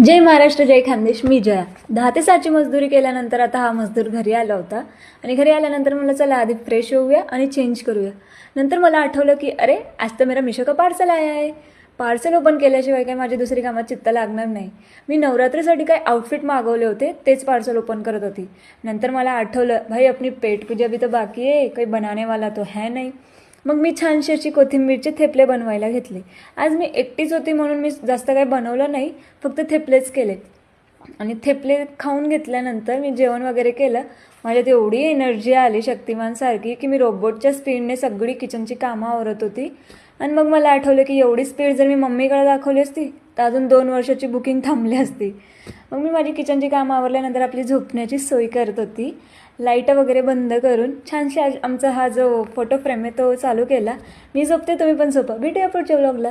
जय महाराष्ट्र, जय खानदेश. मी जया. 10 ते 6ची मजदुरी केल्यानंतर आता हा मजदूर घरी आला होता आणि घरी आल्यानंतर म्हणलं चला आधी फ्रेश होऊया आणि चेंज करूया. नंतर मला आठवलं की अरे आज तर मेरा मिशो का पार्सल आया है. पार्सल ओपन केल्याशिवाय काय माझी दुसरी कामात चित्त लागणार नाही. मी नवरात्रीसाठी काय आउटफिट मागवले होते तेच पार्सल ओपन करत होती. नंतर मला आठवलं भाई अपनी पेट पूजा भी तो बाकी आहे, काही बनाने वाला तो है नाही. मग मी छानशी अशी कोथिंबीरचे थेपले बनवायला घेतले. आज मी एकटीच होती म्हणून मी जास्त काही बनवलं नाही, फक्त थेपलेच केले. आणि थेपले खाऊन घेतल्यानंतर मी जेवण वगैरे केलं. माझ्यात एवढी एनर्जी आली शक्तिमानसारखी की मी रोबोटच्या स्पीडने सगळी किचनची कामं आवरत होती. आणि मग मला आठवलं की एवढी स्पीड जर मी मम्मीकडे दाखवली असती तर अजून 2 वर्षाची बुकिंग थांबली असती. मग मी माझी किचनची कामं आवरल्यानंतर आपली झोपण्याची सोय करत होती. लाईट वगैरे बंद करून छानशी आमचा हा जो फोटो फ्रेम आहे तो चालू केला. मी झोपते, तुम्ही पण झोपा. भेटूया पुढच्या व्लॉगला.